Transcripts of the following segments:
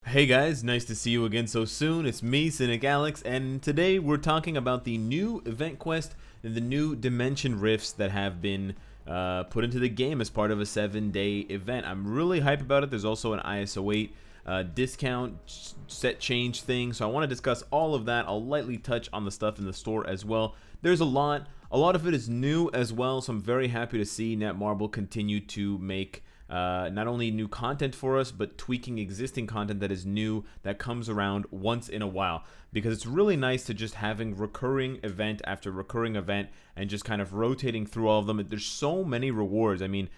Hey guys, nice to see you again so soon. It's me, Cynicalex, and today we're talking about the new event quest and the new dimension rifts that have been put into the game as part of a 7-day event. I'm really hyped about it. There's also an ISO 8 discount set change thing, so I want to discuss all of that. I'll lightly touch on the stuff in the store as well. There's a lot of it is new as well, so I'm very happy to see Netmarble continue to make not only new content for us, but tweaking existing content that is new, that comes around once in a while. Because it's really nice to just having recurring event after recurring event and just kind of rotating through all of them. There's so many rewards. I mean,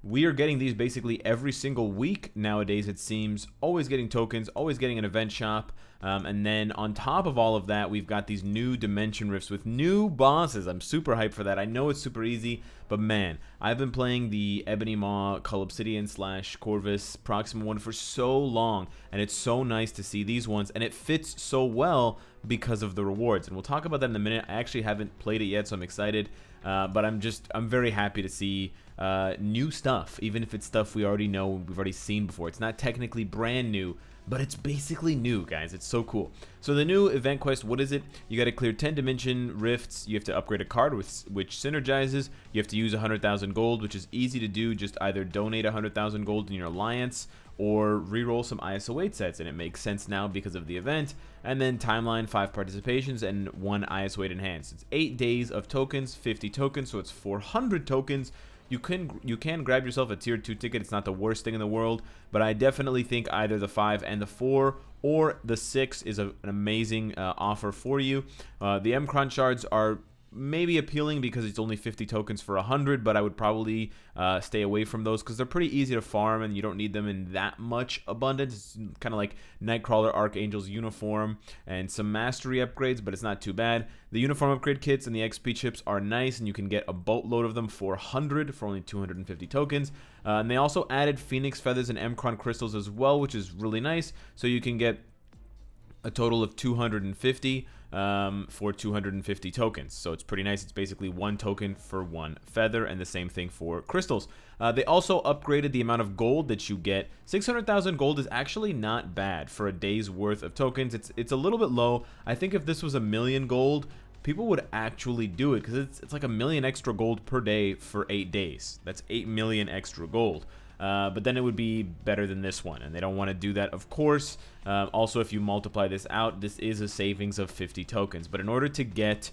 we are getting these basically every single week nowadays, it seems. Always getting tokens, always getting an event shop. And then on top of all of that, we've got these new dimension rifts with new bosses. I'm super hyped for that. I know it's super easy, but man, I've been playing the Ebony Maw, Cull Obsidian / Corvus Proxima one for so long, and it's so nice to see these ones, and it fits so well because of the rewards. And we'll talk about that in a minute. I actually haven't played it yet, so I'm excited. But I'm very happy to see new stuff, even if it's stuff we already know, we've already seen before. It's not technically brand new, but it's basically new, guys. It's so cool. So the new event quest, what is it? You got to clear 10 dimension rifts. You have to upgrade a card which synergizes. You have to use 100,000 gold, which is easy to do. Just either donate 100,000 gold in your alliance or reroll some ISO 8 sets, and it makes sense now because of the event. And then timeline, 5 participations, and 1 ISO 8 enhanced. It's 8 days of tokens, 50 tokens, so it's 400 tokens. You can grab yourself a tier 2 ticket. It's not the worst thing in the world, but I definitely think either the 5 and the 4 or the 6 is an amazing offer for you. The Mcron shards are maybe appealing because it's only 50 tokens for 100, but I would probably stay away from those because they're pretty easy to farm and you don't need them in that much abundance. It's kind of like Nightcrawler Archangel's uniform and some mastery upgrades, but it's not too bad. The uniform upgrade kits and the XP chips are nice, and you can get a boatload of them for 100 for only 250 tokens. And they also added Phoenix Feathers and Mcron crystals as well, which is really nice. So you can get a total of 250 for 250 tokens. So it's pretty nice. It's basically 1 token for 1 feather, and the same thing for crystals. They also upgraded the amount of gold that you get. 600,000 gold is actually not bad for a day's worth of tokens. It's a little bit low. I think if this was 1,000,000 gold, people would actually do it because it's like 1,000,000 extra gold per day for 8 days. That's 8 million extra gold. But then it would be better than this one, and they don't want to do that, of course. Also, if you multiply this out, this is a savings of 50 tokens. But in order to get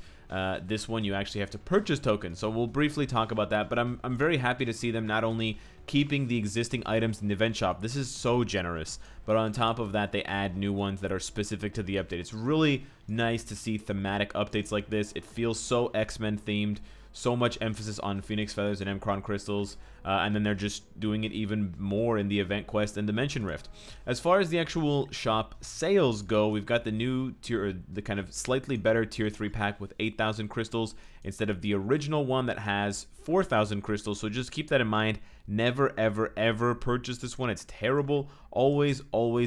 this one, you actually have to purchase tokens. So we'll briefly talk about that, but I'm very happy to see them not only keeping the existing items in the event shop. This is so generous, but on top of that, they add new ones that are specific to the update. It's really nice to see thematic updates like this. It feels so X-Men themed. So much emphasis on Phoenix Feathers and Mcron crystals, and then they're just doing it even more in the event quest and Dimension Rift. As far as the actual shop sales go, we've got the new tier, the kind of slightly better tier 3 pack with 8,000 crystals instead of the original one that has 4,000 crystals. So just keep that in mind. Never ever ever purchase this one. It's terrible. Always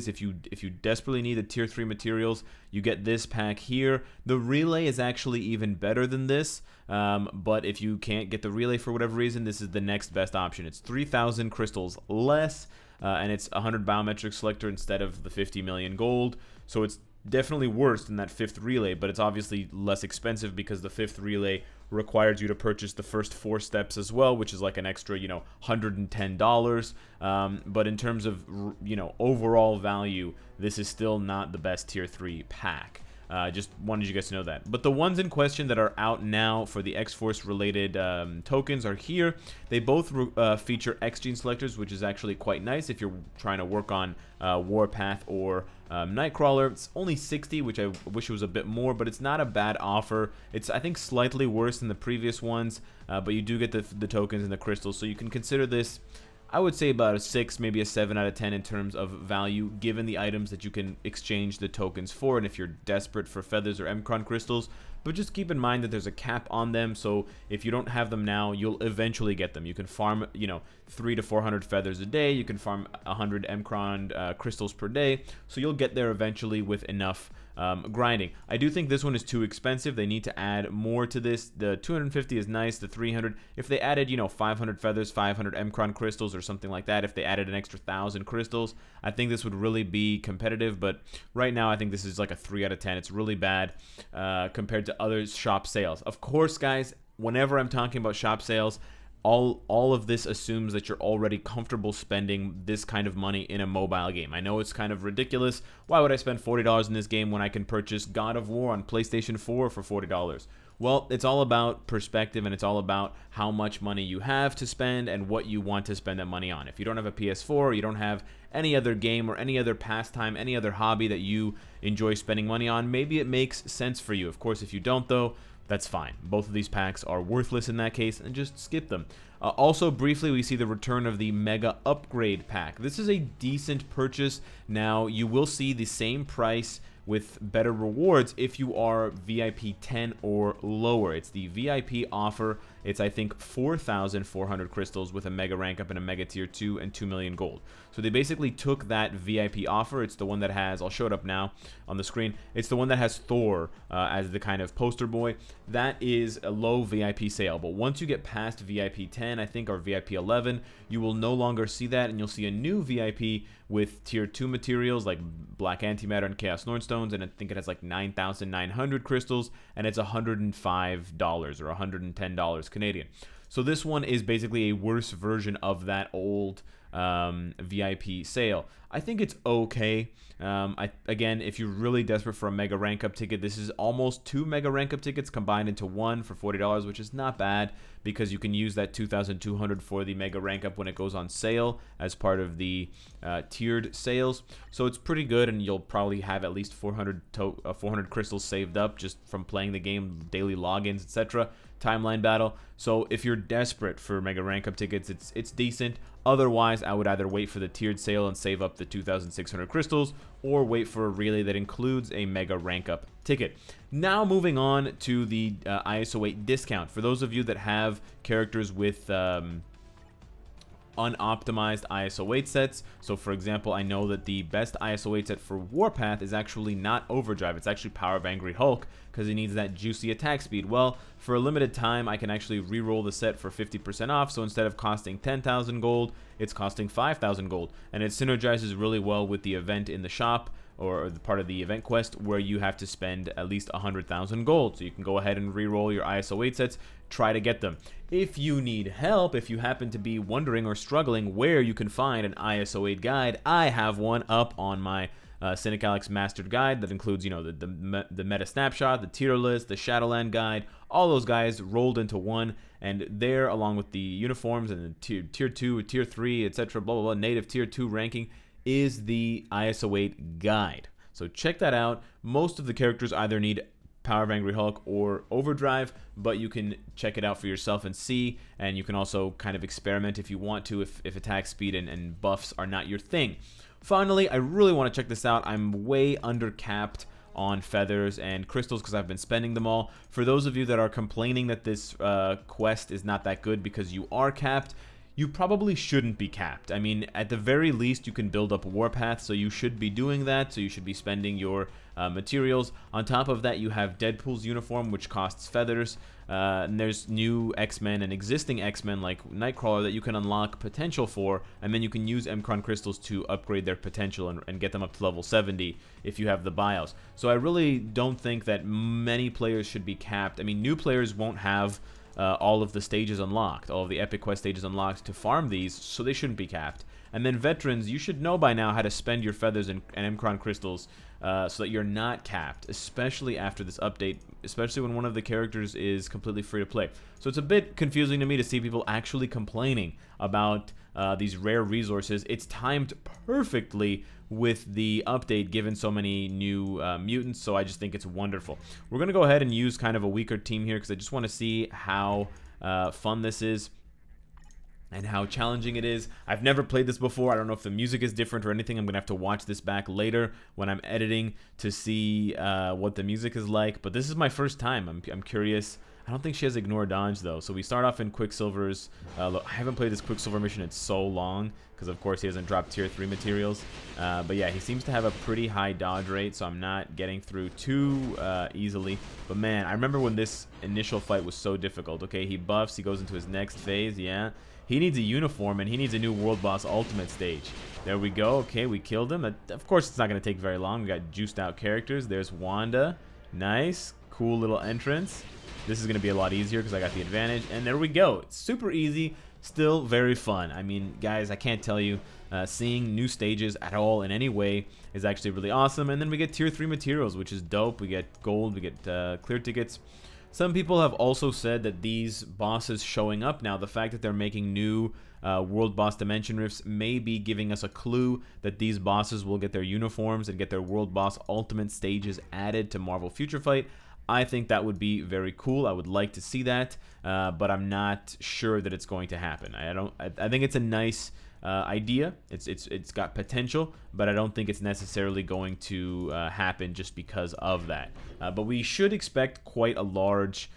if you desperately need the tier 3 materials, you get this pack here. The relay is actually even better than this, but if you can't get the relay for whatever reason, this is the next best option. It's 3,000 crystals less, and it's 100 biometric selector instead of the 50 million gold. So it's definitely worse than that 5th relay, but it's obviously less expensive because the 5th relay requires you to purchase the first 4 steps as well, which is like an extra, $110. But in terms of, overall value, this is still not the best tier 3 pack. Just wanted you guys to know that. But the ones in question that are out now for the X-Force related tokens are here. They both feature X-Gene selectors, which is actually quite nice if you're trying to work on Warpath or Nightcrawler. It's only 60, which I wish it was a bit more, but it's not a bad offer. It's, I think, slightly worse than the previous ones, but you do get the tokens and the crystals, so you can consider this, I would say, about a 6, maybe a 7 out of 10 in terms of value, given the items that you can exchange the tokens for. And if you're desperate for feathers or Mcron crystals, but just keep in mind that there's a cap on them, so if you don't have them now, you'll eventually get them. You can farm, 300 to 400 feathers a day, you can farm 100 Emcron crystals per day, so you'll get there eventually with enough grinding. I do think this one is too expensive. They need to add more to this. The 250 is nice, the 300, if they added 500 feathers, 500 Emcron crystals or something like that, if they added an extra 1,000 crystals, I think this would really be competitive. But right now I think this is like a 3 out of 10. It's really bad compared to other shop sales. Of course, guys, whenever I'm talking about shop sales, all of this assumes that you're already comfortable spending this kind of money in a mobile game. I know it's kind of ridiculous. Why would I spend $40 in this game when I can purchase God of War on PlayStation 4 for $40? Well, it's all about perspective, and it's all about how much money you have to spend and what you want to spend that money on. If you don't have a PS4, or you don't have any other game or any other pastime, any other hobby that you enjoy spending money on, maybe it makes sense for you. Of course, if you don't, though, that's fine. Both of these packs are worthless in that case, and just skip them. Also, briefly, we see the return of the Mega Upgrade Pack. This is a decent purchase. Now, you will see the same price with better rewards if you are VIP 10 or lower. It's the VIP offer. It's, I think, 4,400 crystals with a Mega Rank Up and a Mega Tier 2 and 2 million gold. So they basically took that VIP offer. It's the one that has, I'll show it up now on the screen, it's the one that has Thor as the kind of poster boy. That is a low VIP sale, but once you get past VIP 10, I think, or VIP 11, you will no longer see that, and you'll see a new VIP with Tier 2 materials like Black Antimatter and Chaos Nornstones, and I think it has like 9,900 crystals, and it's $105 or $110 Canadian. So this one is basically a worse version of that old VIP sale. I think it's okay. Again, if you're really desperate for a Mega Rank Up ticket, this is almost 2 Mega Rank Up tickets combined into one for $40, which is not bad because you can use that 2,200 for the Mega Rank Up when it goes on sale as part of the tiered sales. So it's pretty good, and you'll probably have at least 400 crystals saved up just from playing the game, daily logins, etc. Timeline battle. So if you're desperate for Mega Rank Up tickets, it's decent. Otherwise, I would either wait for the tiered sale and save up the 2,600 crystals, or wait for a relay that includes a Mega Rank Up ticket. Now moving on to the ISO 8 discount. For those of you that have characters with unoptimized ISO 8 sets. So for example, I know that the best ISO 8 set for Warpath is actually not Overdrive, it's actually Power of Angry Hulk, because he needs that juicy attack speed. Well, for a limited time, I can actually re-roll the set for 50% off, so instead of costing 10,000 gold, it's costing 5,000 gold, and it synergizes really well with the event in the shop, or the part of the event quest where you have to spend at least 100,000 gold. So you can go ahead and re-roll your ISO 8 sets, try to get them. If you need help, if you happen to be wondering or struggling where you can find an ISO 8 guide, I have one up on my Cynicalex Mastered Guide that includes, the meta snapshot, the tier list, the Shadowland guide, all those guys rolled into one, and there, along with the uniforms and the tier 2, tier 3, etc., blah, blah, blah, native tier 2 ranking, is the ISO 8 guide. So check that out. Most of the characters either need Power of Angry Hulk or Overdrive, but you can check it out for yourself and see, and you can also kind of experiment if you want to, if attack speed and buffs are not your thing. Finally, I really want to check this out. I'm way under capped on feathers and crystals because I've been spending them all. For those of you that are complaining that this quest is not that good because you are capped, you probably shouldn't be capped. I mean, at the very least, you can build up Warpath, so you should be doing that, so you should be spending your materials. On top of that, you have Deadpool's uniform, which costs feathers, and there's new X-Men and existing X-Men like Nightcrawler that you can unlock potential for, and then you can use Emcron crystals to upgrade their potential and get them up to level 70 if you have the BIOS. So I really don't think that many players should be capped. I mean, new players won't have all of the stages unlocked, all of the Epic Quest stages unlocked to farm these, so they shouldn't be capped. And then veterans, you should know by now how to spend your feathers and Emcron crystals so that you're not capped, especially after this update, especially when one of the characters is completely free to play. So it's a bit confusing to me to see people actually complaining about these rare resources. It's timed perfectly with the update given so many new mutants, so I just think it's wonderful. We're going to go ahead and use kind of a weaker team here because I just want to see how fun this is. and how challenging it is. I've never played this before. I don't know if the music is different or anything. I'm going to have to watch this back later when I'm editing to see what the music is like. But this is my first time. I'm curious. I don't think she has Ignore Dodge, though. So we start off in Quicksilver's. Look, I haven't played this Quicksilver mission in so long because, of course, he doesn't drop tier 3 materials. But yeah, he seems to have a pretty high dodge rate, so I'm not getting through too easily. But man, I remember when this initial fight was so difficult. Okay, he buffs. He goes into his next phase. Yeah. He needs a uniform, and he needs a new World Boss Ultimate stage. There we go. Okay, we killed him. Of course, it's not going to take very long. We got juiced out characters. There's Wanda. Nice. Cool little entrance. This is going to be a lot easier because I got the advantage. And there we go. It's super easy. Still very fun. I mean, guys, I can't tell you. Seeing new stages at all in any way is actually really awesome. And then we get tier 3 materials, which is dope. We get gold. We get clear tickets. Some people have also said that these bosses showing up now, the fact that they're making new World Boss Dimension Rifts may be giving us a clue that these bosses will get their uniforms and get their World Boss Ultimate stages added to Marvel Future Fight. I think that would be very cool. I would like to see that, but I'm not sure that it's going to happen. I think it's a nice idea. It's got potential, but I don't think it's necessarily going to happen just because of that. But we should expect quite a large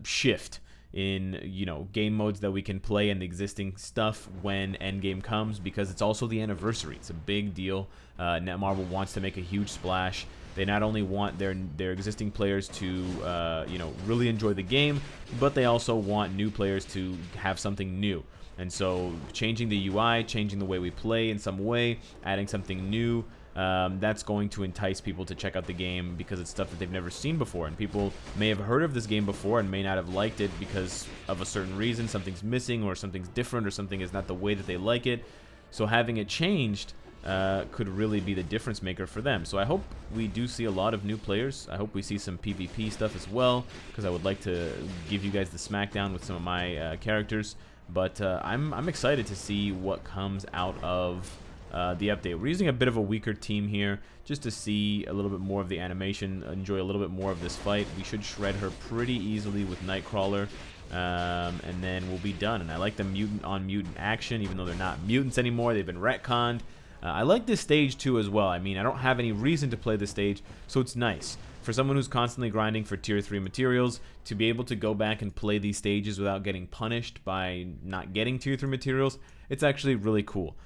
shift in, you know, game modes that we can play and the existing stuff when Endgame comes, because it's also the anniversary. It's a big deal. Marvel wants to make a huge splash. They not only want their existing players to you know, really enjoy the game, but they also want new players to have something new. And so changing the UI, changing the way we play in some way, adding something new, that's going to entice people to check out the game because it's stuff that they've never seen before. And people may have heard of this game before and may not have liked it because of a certain reason. Something's missing or something's different or something is not the way that they like it. So having it changed could really be the difference maker for them. So I hope we do see a lot of new players. I hope we see some PvP stuff as well, because I would like to give you guys the smackdown with some of my characters. But I'm excited to see what comes out of the update. We're using a bit of a weaker team here just to see a little bit more of the animation, enjoy a little bit more of this fight. We should shred her pretty easily with Nightcrawler, and then we'll be done. And I like the mutant on mutant action, even though they're not mutants anymore. They've been retconned. I like this stage too as well. I mean, I don't have any reason to play this stage, so it's nice for someone who's constantly grinding for tier 3 materials to be able to go back and play these stages without getting punished by not getting tier 3 materials. It's actually really cool.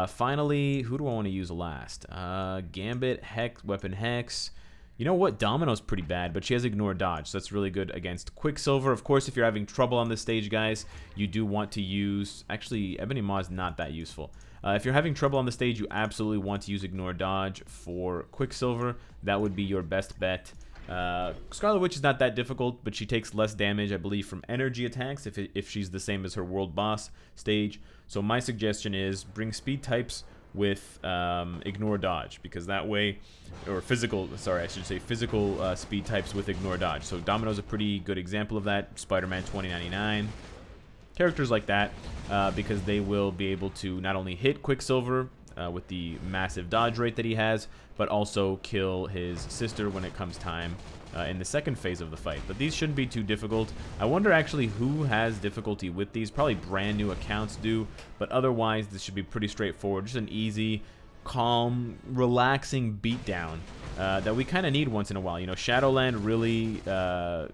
Finally, who do I want to use last? Gambit, Hex, Weapon Hex. You know what? Domino's pretty bad, but she has Ignore Dodge, so that's really good against Quicksilver. Of course, if you're having trouble on this stage, guys, you do want to use... Actually, Ebony Maw is not that useful. If you're having trouble on the stage, you absolutely want to use Ignore Dodge for Quicksilver. That would be your best bet. Scarlet Witch is not that difficult, but she takes less damage, I believe, from energy attacks if she's the same as her World Boss stage. So my suggestion is bring speed types with Ignore Dodge, because that way, or physical, sorry, I should say physical speed types with Ignore Dodge. So Domino's a pretty good example of that. Spider-Man 2099. Characters like that, because they will be able to not only hit Quicksilver with the massive dodge rate that he has, but also kill his sister when it comes time in the second phase of the fight. But these shouldn't be too difficult. I wonder actually who has difficulty with these. Probably brand new accounts do, but otherwise this should be pretty straightforward. Just an easy, calm, relaxing beatdown that we kind of need once in a while. You know, Shadowland really,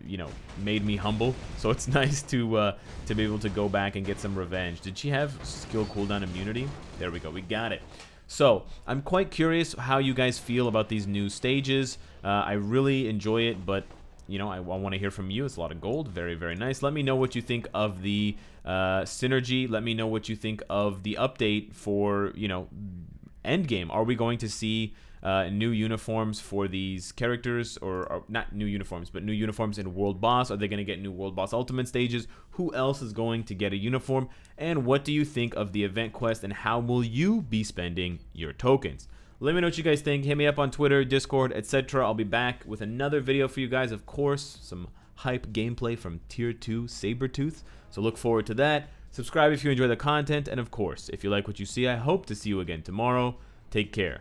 you know, made me humble, so it's nice to be able to go back and get some revenge. Did she have skill cooldown immunity? There we go, we got it. So I'm quite curious how you guys feel about these new stages. I really enjoy it, but you know, I want to hear from you. It's a lot of gold. Very, very nice. Let me know what you think of the synergy. Let me know what you think of the update for, you know, Endgame. Are we going to see new uniforms for these characters, or not new uniforms, but new uniforms in World Boss? Are they going to get new World Boss Ultimate stages? Who else is going to get a uniform? And what do you think of the event quest, and how will you be spending your tokens? Let me know what you guys think. Hit me up on Twitter, Discord, etc. I'll be back with another video for you guys. Of course, some hype gameplay from Tier 2 Sabretooth. So look forward to that. Subscribe if you enjoy the content. And of course, if you like what you see, I hope to see you again tomorrow. Take care.